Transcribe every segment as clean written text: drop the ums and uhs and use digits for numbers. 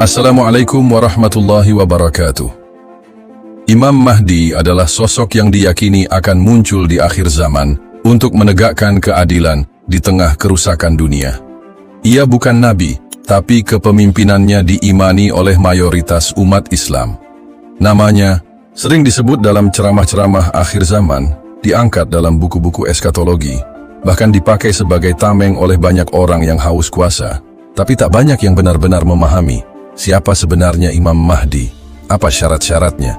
Assalamualaikum warahmatullahi wabarakatuh. Imam Mahdi adalah sosok yang diyakini akan muncul di akhir zaman untuk menegakkan keadilan di tengah kerusakan dunia. Ia bukan nabi, tapi kepemimpinannya diimani oleh mayoritas umat Islam. Namanya sering disebut dalam ceramah-ceramah akhir zaman, diangkat dalam buku-buku eskatologi, bahkan dipakai sebagai tameng oleh banyak orang yang haus kuasa. Tapi tak banyak yang benar-benar memahami siapa sebenarnya Imam Mahdi, apa syarat-syaratnya,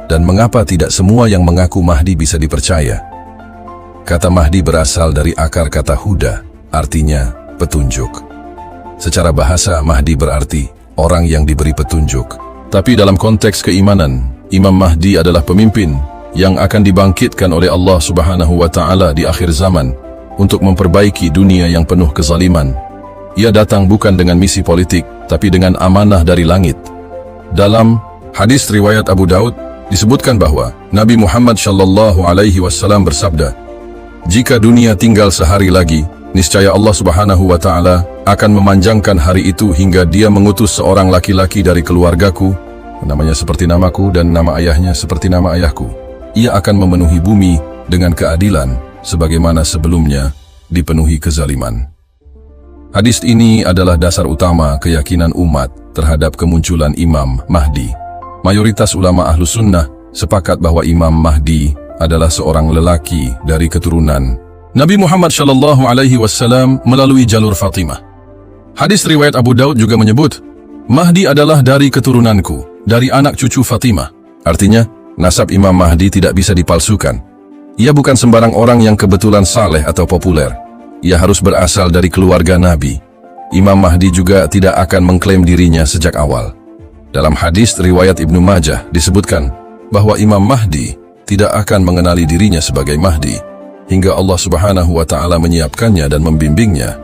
dan mengapa tidak semua yang mengaku Mahdi bisa dipercaya. Kata Mahdi berasal dari akar kata huda, artinya petunjuk. Secara bahasa, Mahdi berarti orang yang diberi petunjuk. Tapi dalam konteks keimanan, Imam Mahdi adalah pemimpin yang akan dibangkitkan oleh Allah Subhanahu wa Ta'ala di akhir zaman untuk memperbaiki dunia yang penuh kezaliman. Ia datang bukan dengan misi politik, tapi dengan amanah dari langit. Dalam hadis riwayat Abu Daud disebutkan bahwa Nabi Muhammad sallallahu alaihi wasallam bersabda, "Jika dunia tinggal sehari lagi, niscaya Allah Subhanahu wa Ta'ala akan memanjangkan hari itu hingga Dia mengutus seorang laki-laki dari keluargaku, namanya seperti namaku dan nama ayahnya seperti nama ayahku. Ia akan memenuhi bumi dengan keadilan sebagaimana sebelumnya dipenuhi kezaliman." Hadis ini adalah dasar utama keyakinan umat terhadap kemunculan Imam Mahdi. Mayoritas ulama Ahlus Sunnah sepakat bahwa Imam Mahdi adalah seorang lelaki dari keturunan Nabi Muhammad sallallahu alaihi wasallam melalui jalur Fatimah. Hadis riwayat Abu Daud juga menyebut, Mahdi adalah dari keturunanku, dari anak cucu Fatimah. Artinya, nasab Imam Mahdi tidak bisa dipalsukan. Ia bukan sembarang orang yang kebetulan saleh atau populer. Ia harus berasal dari keluarga Nabi. Imam Mahdi juga tidak akan mengklaim dirinya sejak awal. Dalam hadis riwayat Ibnu Majah disebutkan bahwa Imam Mahdi tidak akan mengenali dirinya sebagai Mahdi hingga Allah Subhanahu wa Ta'ala menyiapkannya dan membimbingnya.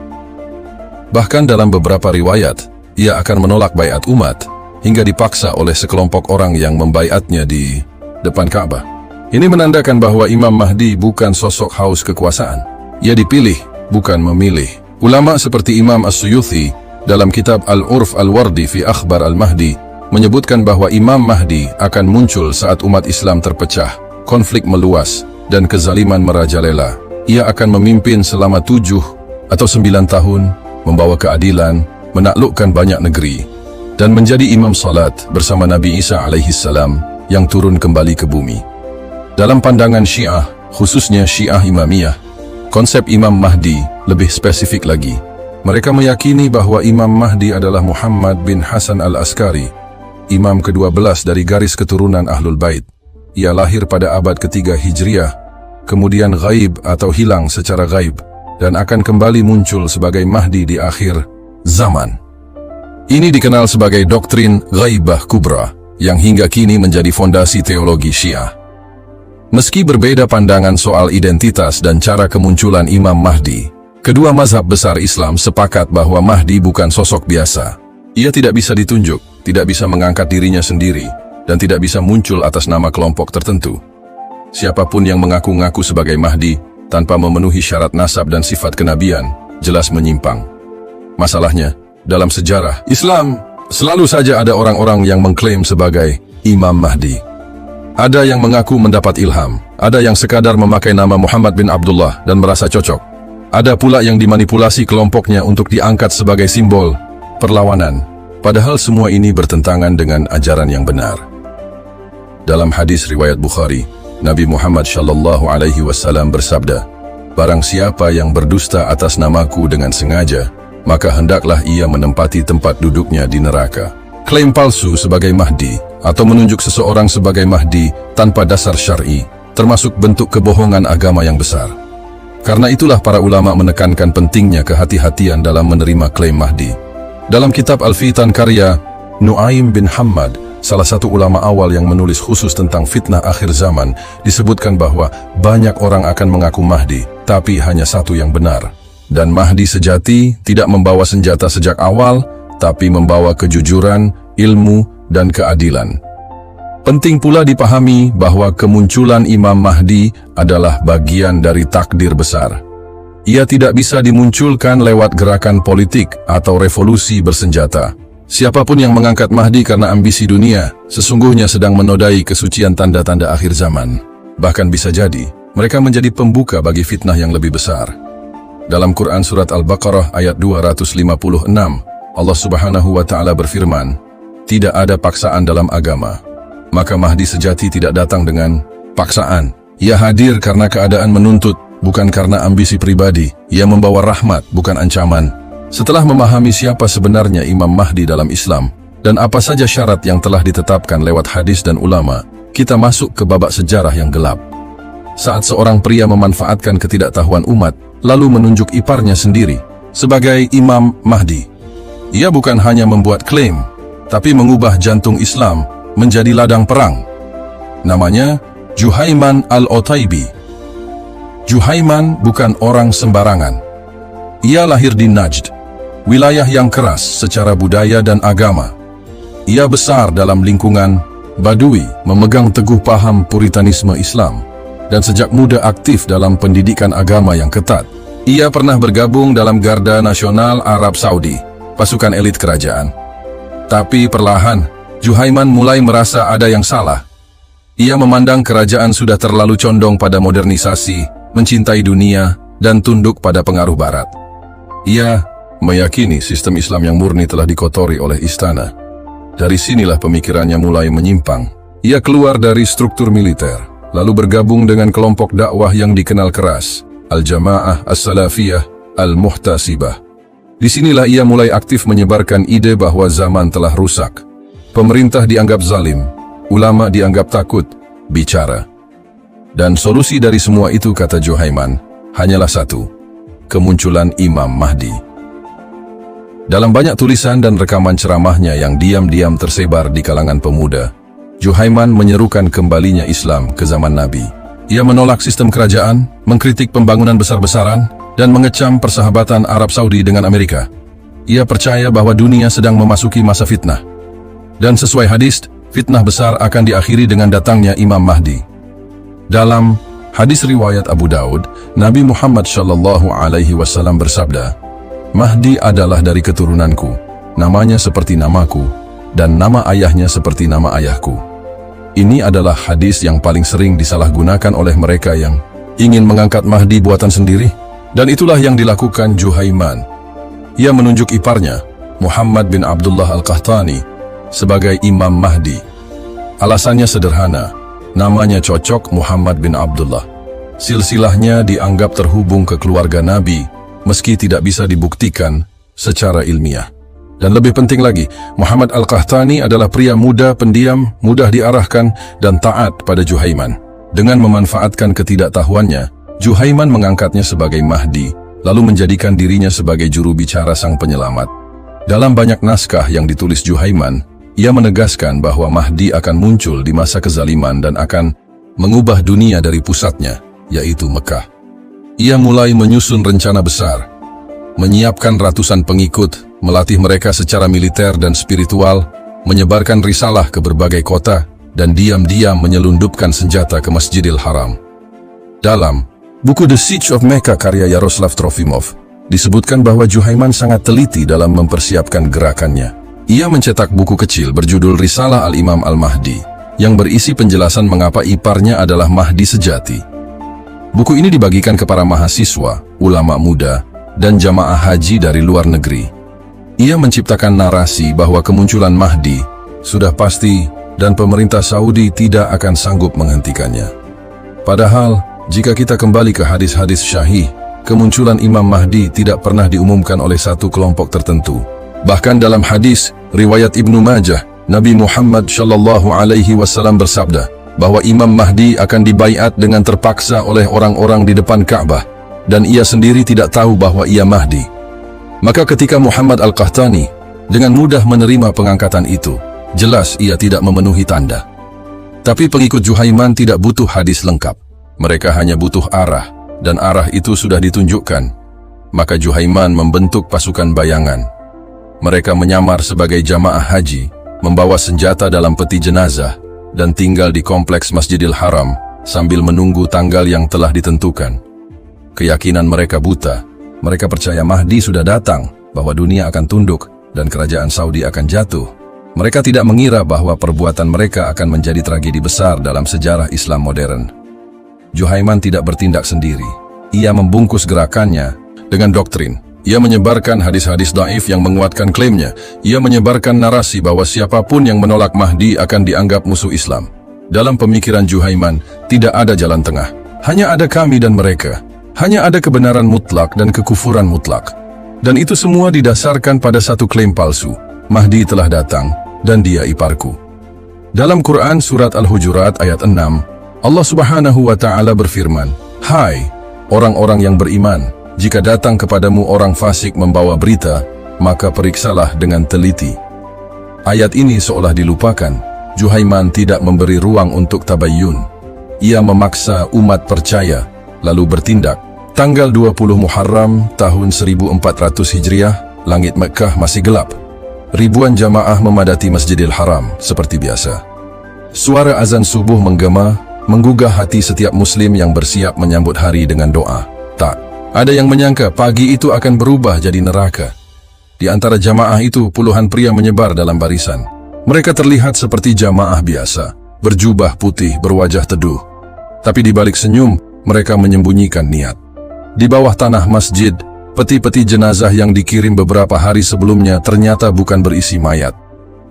Bahkan dalam beberapa riwayat, ia akan menolak baiat umat hingga dipaksa oleh sekelompok orang yang membaiatnya di depan Ka'bah. Ini menandakan bahwa Imam Mahdi bukan sosok haus kekuasaan. Ia dipilih, bukan memilih. Ulama seperti Imam As-Suyuti dalam kitab Al-Urf Al-Wardi fi Akhbar Al-Mahdi menyebutkan bahwa Imam Mahdi akan muncul saat umat Islam terpecah, konflik meluas, dan kezaliman merajalela. Ia akan memimpin selama 7 atau 9 tahun, membawa keadilan, menaklukkan banyak negeri, dan menjadi imam salat bersama Nabi Isa alaihissalam yang turun kembali ke bumi. Dalam pandangan Syiah, khususnya Syiah Imamiyah, konsep Imam Mahdi lebih spesifik lagi. Mereka meyakini bahwa Imam Mahdi adalah Muhammad bin Hasan al-Askari, imam ke-12 dari garis keturunan Ahlul Bait. Ia lahir pada abad ketiga Hijriah, kemudian gaib atau hilang secara gaib, dan akan kembali muncul sebagai Mahdi di akhir zaman. Ini dikenal sebagai doktrin Ghaibah Kubra, yang hingga kini menjadi fondasi teologi Syiah. Meski berbeda pandangan soal identitas dan cara kemunculan Imam Mahdi, kedua mazhab besar Islam sepakat bahwa Mahdi bukan sosok biasa. Ia tidak bisa ditunjuk, tidak bisa mengangkat dirinya sendiri, dan tidak bisa muncul atas nama kelompok tertentu. Siapapun yang mengaku-ngaku sebagai Mahdi tanpa memenuhi syarat nasab dan sifat kenabian, jelas menyimpang. Masalahnya, dalam sejarah Islam, selalu saja ada orang-orang yang mengklaim sebagai Imam Mahdi. Ada yang mengaku mendapat ilham, ada yang sekadar memakai nama Muhammad bin Abdullah dan merasa cocok. Ada pula yang dimanipulasi kelompoknya untuk diangkat sebagai simbol perlawanan, padahal semua ini bertentangan dengan ajaran yang benar. Dalam hadis riwayat Bukhari, Nabi Muhammad sallallahu alaihi wasallam bersabda, "Barang siapa yang berdusta atas namaku dengan sengaja, maka hendaklah ia menempati tempat duduknya di neraka." Klaim palsu sebagai Mahdi atau menunjuk seseorang sebagai Mahdi tanpa dasar syar'i termasuk bentuk kebohongan agama yang besar. Karena itulah para ulama menekankan pentingnya kehati-hatian dalam menerima klaim Mahdi. Dalam kitab Al-Fitan karya Nu'aim bin Hammad, salah satu ulama awal yang menulis khusus tentang fitnah akhir zaman, disebutkan bahwa banyak orang akan mengaku Mahdi, tapi hanya satu yang benar. Dan Mahdi sejati tidak membawa senjata sejak awal, tapi membawa kejujuran, ilmu, dan keadilan. Penting pula dipahami bahwa kemunculan Imam Mahdi adalah bagian dari takdir besar. Ia tidak bisa dimunculkan lewat gerakan politik atau revolusi bersenjata. Siapapun yang mengangkat Mahdi karena ambisi dunia, sesungguhnya sedang menodai kesucian tanda-tanda akhir zaman. Bahkan bisa jadi, mereka menjadi pembuka bagi fitnah yang lebih besar. Dalam Quran Surat Al-Baqarah ayat 256, Allah Subhanahu wa Ta'ala berfirman, "Tidak ada paksaan dalam agama." Maka Mahdi sejati tidak datang dengan paksaan. Ia hadir karena keadaan menuntut, bukan karena ambisi pribadi. Ia membawa rahmat, bukan ancaman. Setelah memahami siapa sebenarnya Imam Mahdi dalam Islam, dan apa saja syarat yang telah ditetapkan lewat hadis dan ulama, kita masuk ke babak sejarah yang gelap. Saat seorang pria memanfaatkan ketidaktahuan umat, lalu menunjuk iparnya sendiri sebagai Imam Mahdi. Ia bukan hanya membuat klaim, tapi mengubah jantung Islam menjadi ladang perang. Namanya Juhaiman al-Otaibi. Juhaiman bukan orang sembarangan. Ia lahir di Najd, wilayah yang keras secara budaya dan agama. Ia besar dalam lingkungan Badui, memegang teguh paham Puritanisme Islam, dan sejak muda aktif dalam pendidikan agama yang ketat. Ia pernah bergabung dalam Garda Nasional Arab Saudi, pasukan elit kerajaan. Tapi perlahan, Juhaiman mulai merasa ada yang salah. Ia memandang kerajaan sudah terlalu condong pada modernisasi, mencintai dunia, dan tunduk pada pengaruh barat. Ia meyakini sistem Islam yang murni telah dikotori oleh istana. Dari sinilah pemikirannya mulai menyimpang. Ia keluar dari struktur militer, lalu bergabung dengan kelompok dakwah yang dikenal keras, Al-Jamaah As-Salafiyah Al-Muhtasibah. Disinilah ia mulai aktif menyebarkan ide bahwa zaman telah rusak. Pemerintah dianggap zalim, ulama dianggap takut bicara. Dan solusi dari semua itu, kata Juhaiman, hanyalah satu: kemunculan Imam Mahdi. Dalam banyak tulisan dan rekaman ceramahnya yang diam-diam tersebar di kalangan pemuda, Juhaiman menyerukan kembalinya Islam ke zaman Nabi. Ia menolak sistem kerajaan, mengkritik pembangunan besar-besaran, dan mengecam persahabatan Arab Saudi dengan Amerika. Ia percaya bahwa dunia sedang memasuki masa fitnah. Dan sesuai hadis, fitnah besar akan diakhiri dengan datangnya Imam Mahdi. Dalam hadis riwayat Abu Daud, Nabi Muhammad SAW bersabda, "Mahdi adalah dari keturunanku, namanya seperti namaku, dan nama ayahnya seperti nama ayahku." Ini adalah hadis yang paling sering disalahgunakan oleh mereka yang ingin mengangkat Mahdi buatan sendiri. Dan itulah yang dilakukan Juhaiman. Ia menunjuk iparnya, Muhammad bin Abdullah Al-Qahtani, sebagai Imam Mahdi. Alasannya sederhana, namanya cocok Muhammad bin Abdullah. Silsilahnya dianggap terhubung ke keluarga Nabi, meski tidak bisa dibuktikan secara ilmiah. Dan lebih penting lagi, Muhammad Al-Qahtani adalah pria muda, pendiam, mudah diarahkan, dan taat pada Juhaiman. Dengan memanfaatkan ketidaktahuannya, Juhaiman mengangkatnya sebagai Mahdi, lalu menjadikan dirinya sebagai juru bicara sang penyelamat. Dalam banyak naskah yang ditulis Juhaiman, ia menegaskan bahwa Mahdi akan muncul di masa kezaliman dan akan mengubah dunia dari pusatnya, yaitu Mekah. Ia mulai menyusun rencana besar, menyiapkan ratusan pengikut, melatih mereka secara militer dan spiritual, menyebarkan risalah ke berbagai kota, dan diam-diam menyelundupkan senjata ke Masjidil Haram. Dalam buku The Siege of Mecca karya Yaroslav Trofimov, disebutkan bahwa Juhaiman sangat teliti dalam mempersiapkan gerakannya. Ia mencetak buku kecil berjudul Risalah Al-Imam Al-Mahdi, yang berisi penjelasan mengapa iparnya adalah Mahdi sejati. Buku ini dibagikan ke para mahasiswa, ulama muda, dan jamaah haji dari luar negeri. Ia menciptakan narasi bahwa kemunculan Mahdi sudah pasti dan pemerintah Saudi tidak akan sanggup menghentikannya. Padahal, jika kita kembali ke hadis-hadis syahih, kemunculan Imam Mahdi tidak pernah diumumkan oleh satu kelompok tertentu. Bahkan dalam hadis riwayat Ibnu Majah, Nabi Muhammad SAW bersabda bahwa Imam Mahdi akan dibaiat dengan terpaksa oleh orang-orang di depan Ka'bah, dan ia sendiri tidak tahu bahwa ia Mahdi. Maka ketika Muhammad Al-Qahtani dengan mudah menerima pengangkatan itu, jelas ia tidak memenuhi tanda. Tapi pengikut Juhaiman tidak butuh hadis lengkap. Mereka hanya butuh arah, dan arah itu sudah ditunjukkan. Maka Juhaiman membentuk pasukan bayangan. Mereka menyamar sebagai jamaah haji, membawa senjata dalam peti jenazah, dan tinggal di kompleks Masjidil Haram sambil menunggu tanggal yang telah ditentukan. Keyakinan mereka buta. Mereka percaya Mahdi sudah datang, bahwa dunia akan tunduk, dan kerajaan Saudi akan jatuh. Mereka tidak mengira bahwa perbuatan mereka akan menjadi tragedi besar dalam sejarah Islam modern. Juhaiman tidak bertindak sendiri. Ia membungkus gerakannya dengan doktrin. Ia menyebarkan hadis-hadis dhaif yang menguatkan klaimnya. Ia menyebarkan narasi bahwa siapapun yang menolak Mahdi akan dianggap musuh Islam. Dalam pemikiran Juhaiman, tidak ada jalan tengah. Hanya ada kami dan mereka. Hanya ada kebenaran mutlak dan kekufuran mutlak. Dan itu semua didasarkan pada satu klaim palsu. Mahdi telah datang, dan dia iparku. Dalam Quran Surat Al-Hujurat ayat 6, Allah Subhanahu wa Ta'ala berfirman, "Hai, orang-orang yang beriman, jika datang kepadamu orang fasik membawa berita, maka periksalah dengan teliti." Ayat ini seolah dilupakan. Juhaiman tidak memberi ruang untuk tabayyun. Ia memaksa umat percaya, lalu bertindak. Tanggal 20 Muharram tahun 1400 Hijriah, langit Mekkah masih gelap. Ribuan jamaah memadati Masjidil Haram seperti biasa. Suara azan subuh menggema, menggugah hati setiap muslim yang bersiap menyambut hari dengan doa. Tak ada yang menyangka pagi itu akan berubah jadi neraka. Di antara jamaah itu puluhan pria menyebar dalam barisan. Mereka terlihat seperti jamaah biasa, berjubah putih, berwajah teduh. Tapi di balik senyum, mereka menyembunyikan niat. Di bawah tanah masjid, peti-peti jenazah yang dikirim beberapa hari sebelumnya ternyata bukan berisi mayat,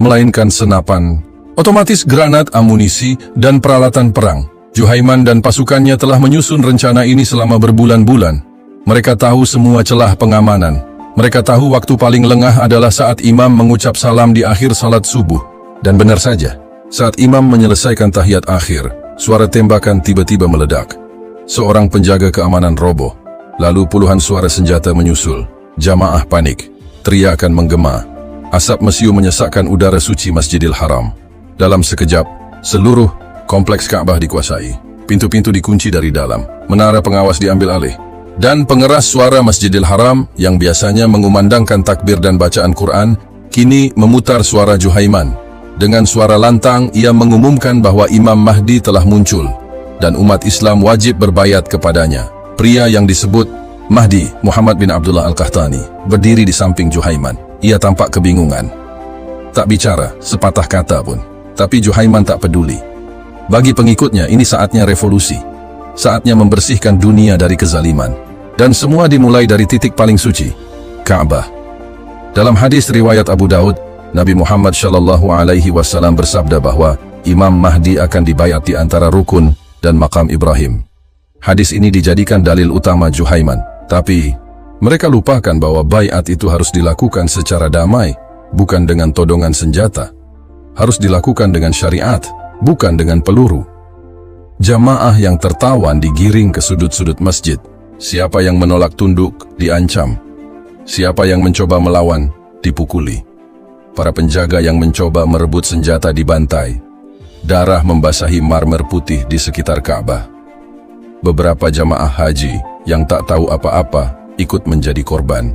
melainkan senapan, otomatis granat, amunisi, dan peralatan perang. Juhaiman dan pasukannya telah menyusun rencana ini selama berbulan-bulan. Mereka tahu semua celah pengamanan. Mereka tahu waktu paling lengah adalah saat imam mengucap salam di akhir salat subuh. Dan benar saja, saat imam menyelesaikan tahiyat akhir, suara tembakan tiba-tiba meledak. Seorang penjaga keamanan roboh. Lalu puluhan suara senjata menyusul. Jamaah panik. Teriakan menggema. Asap mesiu menyesakkan udara suci Masjidil Haram. Dalam sekejap, seluruh kompleks Ka'bah dikuasai. Pintu-pintu dikunci dari dalam. Menara pengawas diambil alih. Dan pengeras suara Masjidil Haram yang biasanya mengumandangkan takbir dan bacaan Quran, kini memutar suara Juhaiman. Dengan suara lantang, ia mengumumkan bahwa Imam Mahdi telah muncul. Dan umat Islam wajib berbayat kepadanya. Pria yang disebut Mahdi, Muhammad bin Abdullah Al-Qahtani, berdiri di samping Juhaiman. Ia tampak kebingungan. Tak bicara, sepatah kata pun. Tapi Juhaiman tak peduli. Bagi pengikutnya, ini saatnya revolusi. Saatnya membersihkan dunia dari kezaliman. Dan semua dimulai dari titik paling suci, Ka'bah. Dalam hadis riwayat Abu Daud, Nabi Muhammad SAW bersabda bahwa Imam Mahdi akan dibayat di antara rukun dan makam Ibrahim. Hadis ini dijadikan dalil utama Juhaiman. Tapi, mereka lupakan bahwa baiat itu harus dilakukan secara damai, bukan dengan todongan senjata. Harus dilakukan dengan syariat, bukan dengan peluru. Jamaah yang tertawan digiring ke sudut-sudut masjid. Siapa yang menolak tunduk, diancam. Siapa yang mencoba melawan, dipukuli. Para penjaga yang mencoba merebut senjata dibantai. Darah membasahi marmer putih di sekitar Ka'bah. Beberapa jamaah haji yang tak tahu apa-apa ikut menjadi korban.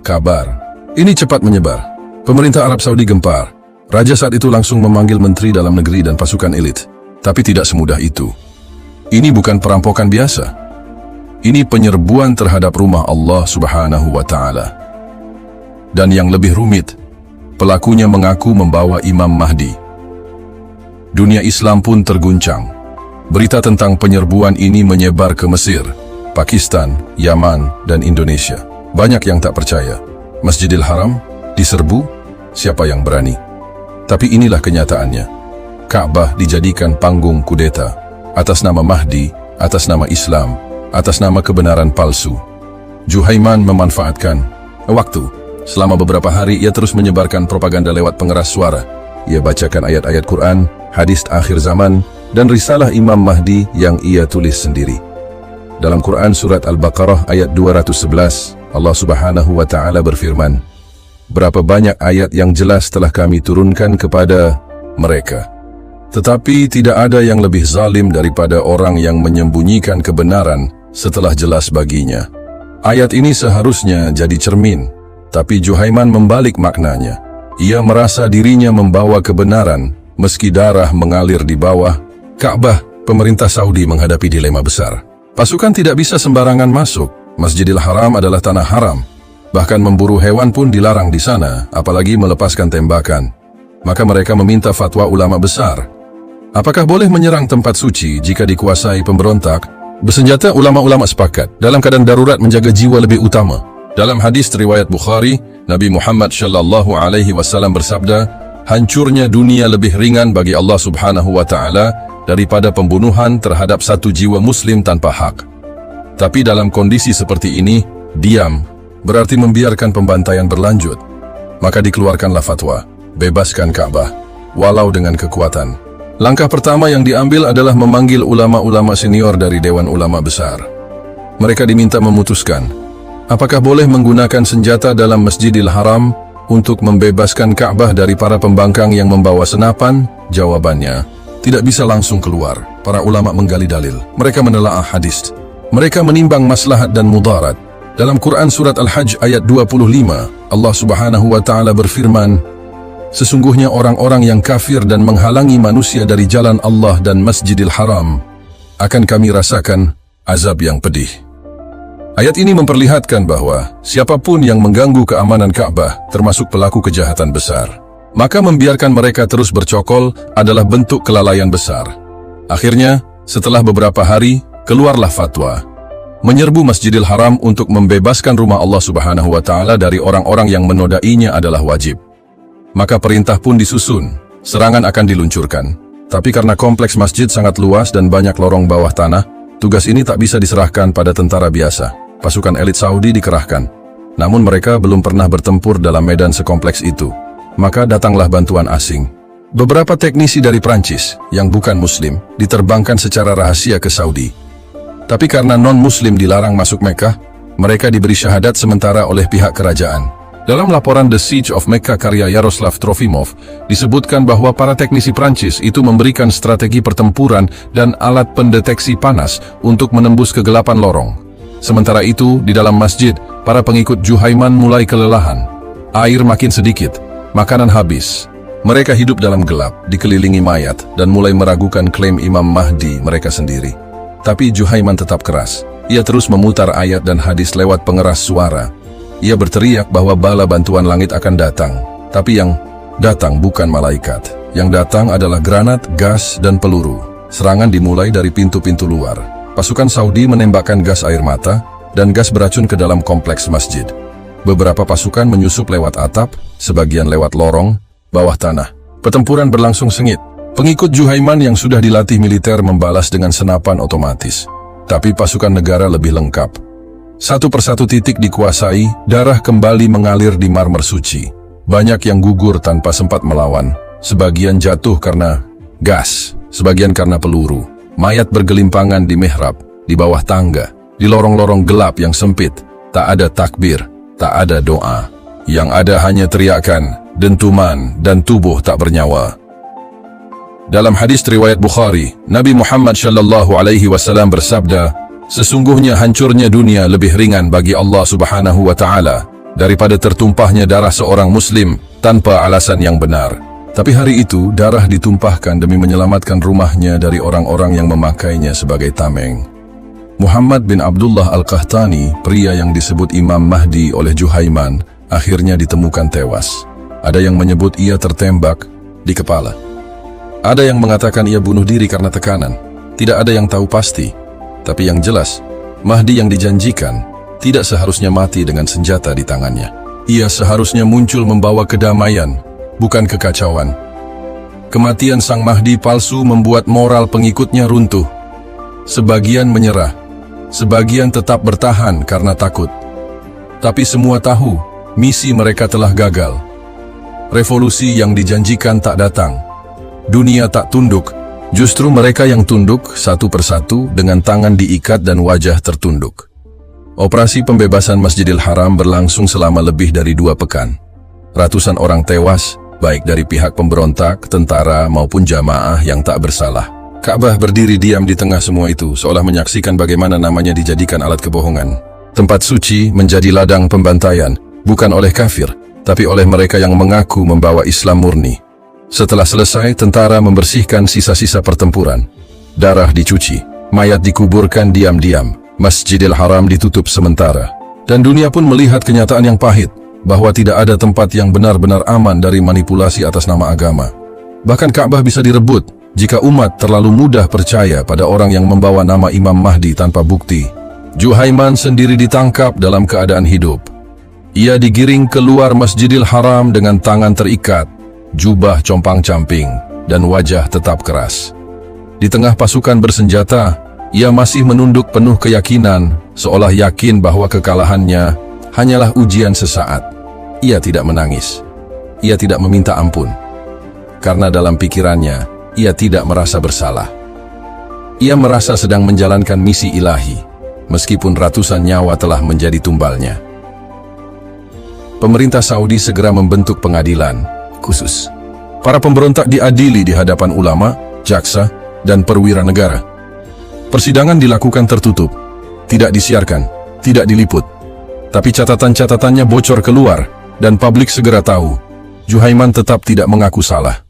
Kabar ini cepat menyebar. Pemerintah Arab Saudi gempar. Raja saat itu langsung memanggil menteri dalam negeri dan pasukan elit. Tapi tidak semudah itu. Ini bukan perampokan biasa. Ini penyerbuan terhadap rumah Allah Subhanahu wa Ta'ala. Dan yang lebih rumit, pelakunya mengaku membawa Imam Mahdi. Dunia Islam pun terguncang. Berita tentang penyerbuan ini menyebar ke Mesir, Pakistan, Yaman, dan Indonesia. Banyak yang tak percaya. Masjidil Haram diserbu, siapa yang berani? Tapi inilah kenyataannya. Ka'bah dijadikan panggung kudeta. Atas nama Mahdi, atas nama Islam, atas nama kebenaran palsu. Juhaiman memanfaatkan waktu. Selama beberapa hari ia terus menyebarkan propaganda lewat pengeras suara. Ia bacakan ayat-ayat Quran, hadis akhir zaman, dan risalah Imam Mahdi yang ia tulis sendiri. Dalam Quran Surat Al-Baqarah ayat 211, Allah Subhanahu wa Ta'ala berfirman, "Berapa banyak ayat yang jelas telah kami turunkan kepada mereka. Tetapi tidak ada yang lebih zalim daripada orang yang menyembunyikan kebenaran setelah jelas baginya." Ayat ini seharusnya jadi cermin, tapi Juhaiman membalik maknanya. Ia merasa dirinya membawa kebenaran, meski darah mengalir di bawah Ka'bah. Pemerintah Saudi menghadapi dilema besar. Pasukan tidak bisa sembarangan masuk. Masjidil Haram adalah tanah haram. Bahkan memburu hewan pun dilarang di sana, apalagi melepaskan tembakan. Maka mereka meminta fatwa ulama besar. Apakah boleh menyerang tempat suci jika dikuasai pemberontak? Bersenjata ulama-ulama sepakat, dalam keadaan darurat menjaga jiwa lebih utama. Dalam hadis riwayat Bukhari, Nabi Muhammad SAW bersabda, hancurnya dunia lebih ringan bagi Allah Subhanahu wa Ta'ala daripada pembunuhan terhadap satu jiwa Muslim tanpa hak. Tapi dalam kondisi seperti ini, diam berarti membiarkan pembantaian berlanjut. Maka dikeluarkanlah fatwa, bebaskan Ka'bah, walau dengan kekuatan. Langkah pertama yang diambil adalah memanggil ulama-ulama senior dari Dewan Ulama Besar. Mereka diminta memutuskan, apakah boleh menggunakan senjata dalam Masjidil Haram untuk membebaskan Ka'bah dari para pembangkang yang membawa senapan? Jawabannya, tidak bisa langsung keluar. Para ulama menggali dalil. Mereka menelaah hadis. Mereka menimbang maslahat dan mudarat. Dalam Quran Surat Al-Hajj ayat 25, Allah Subhanahu wa Ta'ala berfirman, sesungguhnya orang-orang yang kafir dan menghalangi manusia dari jalan Allah dan Masjidil Haram akan kami rasakan azab yang pedih. Ayat ini memperlihatkan bahwa siapapun yang mengganggu keamanan Ka'bah termasuk pelaku kejahatan besar. Maka membiarkan mereka terus bercokol adalah bentuk kelalaian besar. Akhirnya, setelah beberapa hari, keluarlah fatwa. Menyerbu Masjidil Haram untuk membebaskan rumah Allah Subhanahu wa Ta'ala dari orang-orang yang menodainya adalah wajib. Maka perintah pun disusun, serangan akan diluncurkan. Tapi karena kompleks masjid sangat luas dan banyak lorong bawah tanah, tugas ini tak bisa diserahkan pada tentara biasa. Pasukan elit Saudi dikerahkan. Namun mereka belum pernah bertempur dalam medan sekompleks itu. Maka datanglah bantuan asing. Beberapa teknisi dari Prancis, yang bukan Muslim, diterbangkan secara rahasia ke Saudi. Tapi karena non-Muslim dilarang masuk Mekah, mereka diberi syahadat sementara oleh pihak kerajaan. Dalam laporan The Siege of Mecca karya Yaroslav Trofimov, disebutkan bahwa para teknisi Prancis itu memberikan strategi pertempuran dan alat pendeteksi panas untuk menembus kegelapan lorong. Sementara itu, di dalam masjid, para pengikut Juhaiman mulai kelelahan. Air makin sedikit, makanan habis. Mereka hidup dalam gelap, dikelilingi mayat, dan mulai meragukan klaim Imam Mahdi mereka sendiri. Tapi Juhaiman tetap keras. Ia terus memutar ayat dan hadis lewat pengeras suara. Ia berteriak bahwa bala bantuan langit akan datang. Tapi yang datang bukan malaikat. Yang datang adalah granat, gas, dan peluru. Serangan dimulai dari pintu-pintu luar. Pasukan Saudi menembakkan gas air mata dan gas beracun ke dalam kompleks masjid. Beberapa pasukan menyusup lewat atap, sebagian lewat lorong, bawah tanah. Pertempuran berlangsung sengit. Pengikut Juhaiman yang sudah dilatih militer membalas dengan senapan otomatis. Tapi pasukan negara lebih lengkap. Satu persatu titik dikuasai, darah kembali mengalir di marmer suci. Banyak yang gugur tanpa sempat melawan. Sebagian jatuh karena gas, sebagian karena peluru. Mayat bergelimpangan di mihrab, di bawah tangga, di lorong-lorong gelap yang sempit. Tak ada takbir, tak ada doa. Yang ada hanya teriakan, dentuman, dan tubuh tak bernyawa. Dalam hadis riwayat Bukhari, Nabi Muhammad SAW bersabda, sesungguhnya hancurnya dunia lebih ringan bagi Allah Subhanahu wa Ta'ala daripada tertumpahnya darah seorang Muslim tanpa alasan yang benar. Tapi hari itu darah ditumpahkan demi menyelamatkan rumahnya dari orang-orang yang memakainya sebagai tameng. Muhammad bin Abdullah Al-Qahtani, pria yang disebut Imam Mahdi oleh Juhaiman, akhirnya ditemukan tewas. Ada yang menyebut ia tertembak di kepala. Ada yang mengatakan ia bunuh diri karena tekanan. Tidak ada yang tahu pasti. Tapi yang jelas, Mahdi yang dijanjikan tidak seharusnya mati dengan senjata di tangannya. Ia seharusnya muncul membawa kedamaian, bukan kekacauan. Kematian sang Mahdi palsu membuat moral pengikutnya runtuh. Sebagian menyerah, sebagian tetap bertahan karena takut. Tapi semua tahu, misi mereka telah gagal. Revolusi yang dijanjikan tak datang. Dunia tak tunduk, justru mereka yang tunduk satu persatu dengan tangan diikat dan wajah tertunduk. Operasi pembebasan Masjidil Haram berlangsung selama lebih dari 2 pekan. Ratusan orang tewas, baik dari pihak pemberontak, tentara maupun jamaah yang tak bersalah. Ka'bah berdiri diam di tengah semua itu, seolah menyaksikan bagaimana namanya dijadikan alat kebohongan. Tempat suci menjadi ladang pembantaian, bukan oleh kafir, tapi oleh mereka yang mengaku membawa Islam murni. Setelah selesai, tentara membersihkan sisa-sisa pertempuran. Darah dicuci, mayat dikuburkan diam-diam, Masjidil Haram ditutup sementara. Dan dunia pun melihat kenyataan yang pahit, bahwa tidak ada tempat yang benar-benar aman dari manipulasi atas nama agama. Bahkan Ka'bah bisa direbut jika umat terlalu mudah percaya pada orang yang membawa nama Imam Mahdi tanpa bukti. Juhaiman sendiri ditangkap dalam keadaan hidup. Ia digiring keluar Masjidil Haram dengan tangan terikat, jubah compang-camping, dan wajah tetap keras. Di tengah pasukan bersenjata, ia masih menunduk penuh keyakinan, seolah yakin bahwa kekalahannya hanyalah ujian sesaat. Ia tidak menangis. Ia tidak meminta ampun. Karena dalam pikirannya, ia tidak merasa bersalah. Ia merasa sedang menjalankan misi ilahi, meskipun ratusan nyawa telah menjadi tumbalnya. Pemerintah Saudi segera membentuk pengadilan khusus. Para pemberontak diadili di hadapan ulama, jaksa, dan perwira negara. Persidangan dilakukan tertutup, tidak disiarkan, tidak diliput. Tapi catatan-catatannya bocor keluar, dan publik segera tahu. Juhaiman tetap tidak mengaku salah.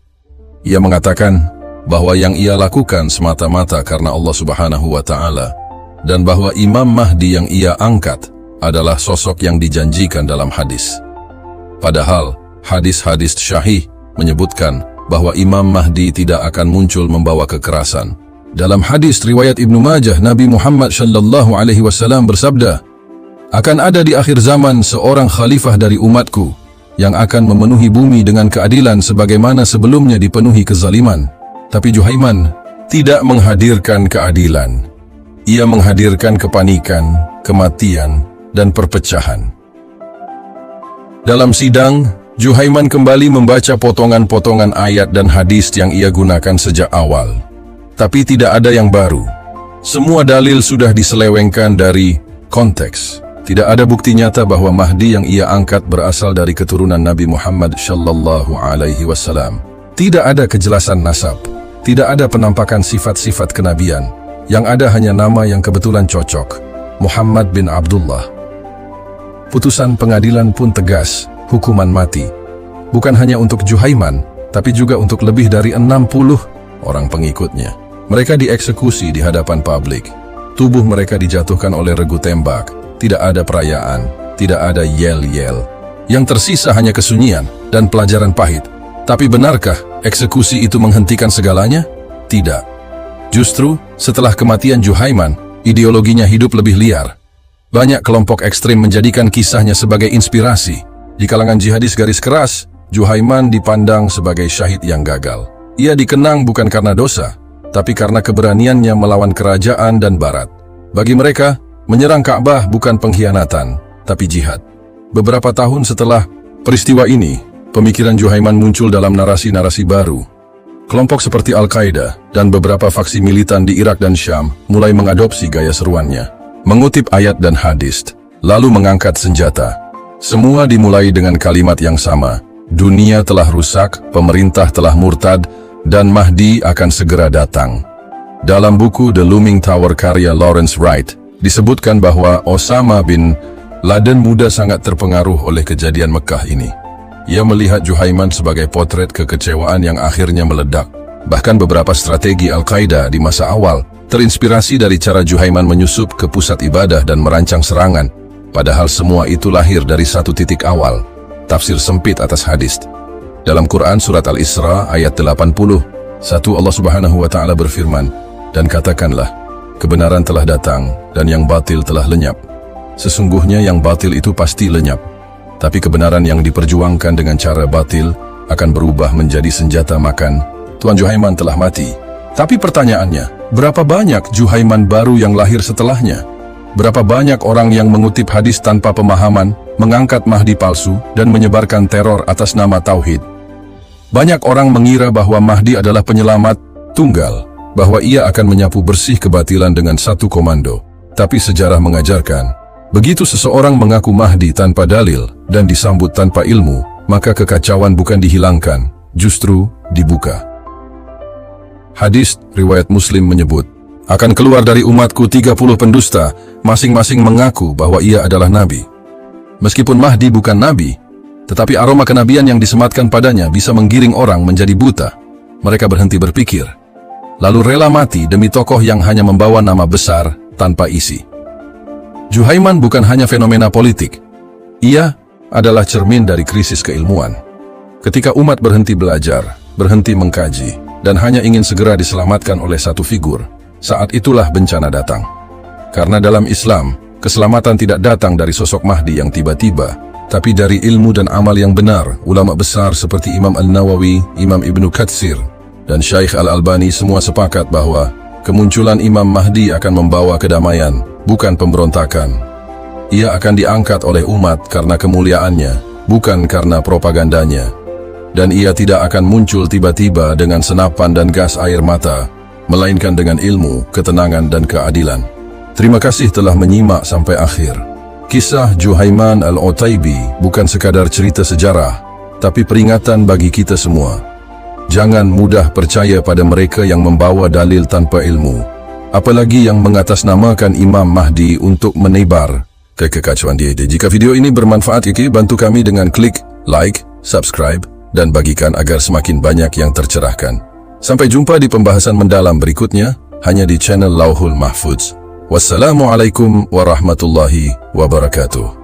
Ia mengatakan bahwa yang ia lakukan semata-mata karena Allah Subhanahu wa Ta'ala, dan bahwa Imam Mahdi yang ia angkat adalah sosok yang dijanjikan dalam hadis. Padahal hadis-hadis syahih menyebutkan bahwa Imam Mahdi tidak akan muncul membawa kekerasan. Dalam hadis riwayat Ibnu Majah, Nabi Muhammad sallallahu alaihi wasallam bersabda, "Akan ada di akhir zaman seorang khalifah dari umatku yang akan memenuhi bumi dengan keadilan sebagaimana sebelumnya dipenuhi kezaliman." Tapi Juhaiman tidak menghadirkan keadilan. Ia menghadirkan kepanikan, kematian, dan perpecahan. Dalam sidang, Juhaiman kembali membaca potongan-potongan ayat dan hadis yang ia gunakan sejak awal. Tapi tidak ada yang baru. Semua dalil sudah diselewengkan dari konteks. Tidak ada bukti nyata bahwa Mahdi yang ia angkat berasal dari keturunan Nabi Muhammad sallallahu alaihi wasallam. Tidak ada kejelasan nasab. Tidak ada penampakan sifat-sifat kenabian. Yang ada hanya nama yang kebetulan cocok, Muhammad bin Abdullah. Putusan pengadilan pun tegas, hukuman mati. Bukan hanya untuk Juhaiman, tapi juga untuk lebih dari 60 orang pengikutnya. Mereka dieksekusi di hadapan publik. Tubuh mereka dijatuhkan oleh regu tembak. Tidak ada perayaan, tidak ada yel-yel. Yang tersisa hanya kesunyian dan pelajaran pahit. Tapi benarkah eksekusi itu menghentikan segalanya? Tidak. Justru, setelah kematian Juhaiman, ideologinya hidup lebih liar. Banyak kelompok ekstrim menjadikan kisahnya sebagai inspirasi. Di kalangan jihadis garis keras, Juhaiman dipandang sebagai syahid yang gagal. Ia dikenang bukan karena dosa, tapi karena keberaniannya melawan kerajaan dan barat. Bagi mereka, menyerang Ka'bah bukan pengkhianatan, tapi jihad. Beberapa tahun setelah peristiwa ini, pemikiran Juhaiman muncul dalam narasi-narasi baru. Kelompok seperti Al-Qaeda dan beberapa faksi militan di Irak dan Syam mulai mengadopsi gaya seruannya, mengutip ayat dan hadis, lalu mengangkat senjata. Semua dimulai dengan kalimat yang sama, dunia telah rusak, pemerintah telah murtad, dan Mahdi akan segera datang. Dalam buku The Looming Tower karya Lawrence Wright, disebutkan bahwa Osama bin Laden muda sangat terpengaruh oleh kejadian Mekah ini. Ia melihat Juhaiman sebagai potret kekecewaan yang akhirnya meledak. Bahkan beberapa strategi Al-Qaeda di masa awal terinspirasi dari cara Juhaiman menyusup ke pusat ibadah dan merancang serangan. Padahal semua itu lahir dari satu titik awal, tafsir sempit atas hadis. Dalam Quran surat Al-Isra ayat 80, Allah Subhanahu wa Ta'ala berfirman, "Dan katakanlah, kebenaran telah datang dan yang batil telah lenyap. Sesungguhnya yang batil itu pasti lenyap. Tapi kebenaran yang diperjuangkan dengan cara batil akan berubah menjadi senjata makan. Tuan Juhaiman telah mati." Tapi pertanyaannya, berapa banyak Juhaiman baru yang lahir setelahnya? Berapa banyak orang yang mengutip hadis tanpa pemahaman, mengangkat Mahdi palsu, dan menyebarkan teror atas nama Tauhid? Banyak orang mengira bahwa Mahdi adalah penyelamat tunggal, bahwa ia akan menyapu bersih kebatilan dengan satu komando. Tapi sejarah mengajarkan, begitu seseorang mengaku Mahdi tanpa dalil dan disambut tanpa ilmu, maka kekacauan bukan dihilangkan, justru dibuka. Hadis riwayat Muslim menyebut, akan keluar dari umatku 30 pendusta, masing-masing mengaku bahwa ia adalah Nabi. Meskipun Mahdi bukan Nabi, tetapi aroma kenabian yang disematkan padanya bisa menggiring orang menjadi buta. Mereka berhenti berpikir, lalu rela mati demi tokoh yang hanya membawa nama besar tanpa isi. Juhaiman bukan hanya fenomena politik. Ia adalah cermin dari krisis keilmuan. Ketika umat berhenti belajar, berhenti mengkaji, dan hanya ingin segera diselamatkan oleh satu figur, saat itulah bencana datang. Karena dalam Islam, keselamatan tidak datang dari sosok Mahdi yang tiba-tiba, tapi dari ilmu dan amal yang benar. Ulama besar seperti Imam An-Nawawi, Imam Ibnu Katsir, dan Syekh Al-Albani semua sepakat bahwa kemunculan Imam Mahdi akan membawa kedamaian, bukan pemberontakan. Ia akan diangkat oleh umat karena kemuliaannya, bukan karena propagandanya. Dan ia tidak akan muncul tiba-tiba dengan senapan dan gas air mata, melainkan dengan ilmu, ketenangan, dan keadilan. Terima kasih telah menyimak sampai akhir. Kisah Juhaiman Al-Utaibi bukan sekadar cerita sejarah, tapi peringatan bagi kita semua. Jangan mudah percaya pada mereka yang membawa dalil tanpa ilmu, apalagi yang mengatasnamakan Imam Mahdi untuk menebar kekacauan dia. Jika video ini bermanfaat, bantu kami dengan klik like, subscribe, dan bagikan agar semakin banyak yang tercerahkan. Sampai jumpa di pembahasan mendalam berikutnya, hanya di channel Lauhul Mahfuz. Wassalamualaikum warahmatullahi wabarakatuh.